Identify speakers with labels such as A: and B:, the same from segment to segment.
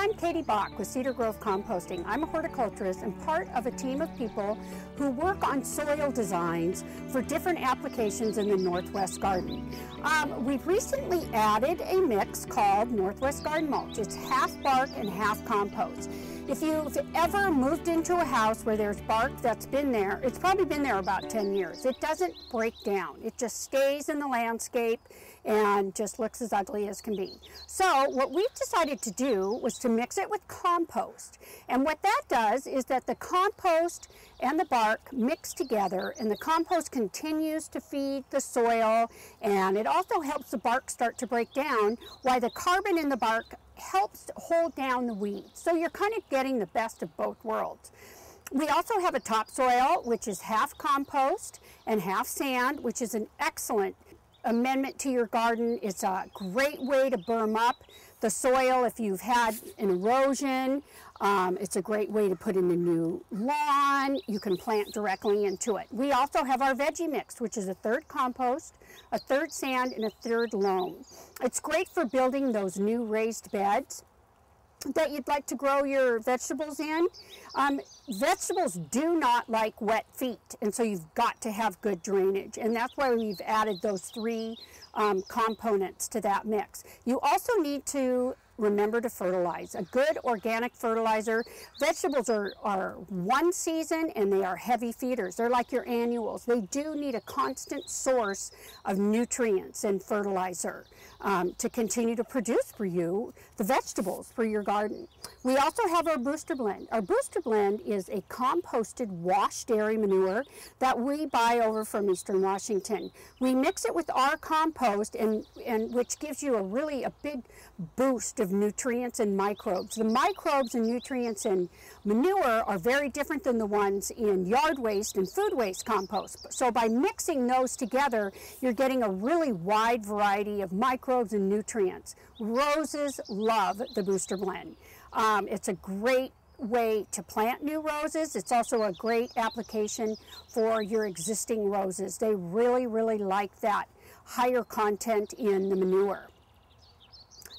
A: I'm Katie Bach with Cedar Grove Composting. I'm a horticulturist and part of a team of people who work on soil designs for different applications in the Northwest Garden. We've recently added a mix called Northwest Garden Mulch. It's half bark and half compost. If you've ever moved into a house where there's bark that's been there, it's probably been there about 10 years. It doesn't break down. It just stays in the landscape and just looks as ugly as can be. So what we've decided to do was to mix it with compost. And what that does is that the compost and the bark mix together, and the compost continues to feed the soil, and it also helps the bark start to break down, while the carbon in the bark helps hold down the weeds. So you're kind of getting the best of both worlds. We also have a topsoil, which is half compost and half sand, which is an excellent amendment to your garden. It's a great way to berm up the soil if you've had an erosion. It's a great way to put in a new lawn. You can plant directly into it. We also have our Veggie Mixed, which is a third compost, a third sand, and a third loam. It's great for building those new raised beds that you'd like to grow your vegetables in. Vegetables do not like wet feet, and so you've got to have good drainage, and that's why we've added those three components to that mix. You also need to remember to fertilize. A good organic fertilizer. Vegetables are one season and they are heavy feeders. They're like your annuals. They do need a constant source of nutrients and fertilizer to continue to produce for you the vegetables for your garden. We also have our booster blend. Our booster blend is a composted wash dairy manure that we buy over from Eastern Washington. We mix it with our compost, and which gives you a big boost of nutrients and microbes. The microbes and nutrients in manure are very different than the ones in yard waste and food waste compost. So by mixing those together, you're getting a really wide variety of microbes and nutrients. Roses love the booster blend. It's a great way to plant new roses. It's also a great application for your existing roses. They really, really like that higher content in the manure.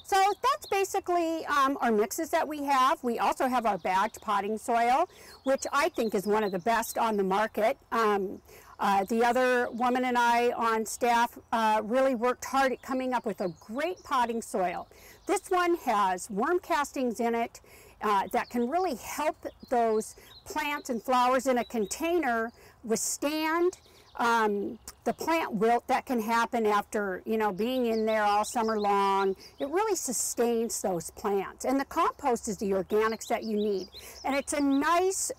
A: So that's basically our mixes that we have. We also have our bagged potting soil, which I think is one of the best on the market. The other woman and I on staff really worked hard at coming up with a great potting soil. This one has worm castings in it that can really help those plants and flowers in a container withstand the plant wilt that can happen after, being in there all summer long. It really sustains those plants. And the compost is the organics that you need. And it's a nice,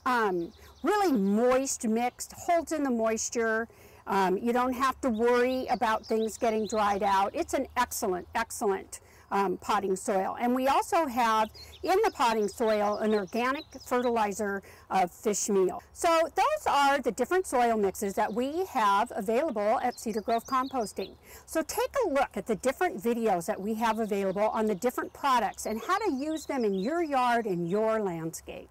A: really moist mix, holds in the moisture. You don't have to worry about things getting dried out. It's an excellent, excellent potting soil. And we also have in the potting soil an organic fertilizer of fish meal. So those are the different soil mixes that we have available at Cedar Grove Composting. So take a look at the different videos that we have available on the different products and how to use them in your yard and your landscape.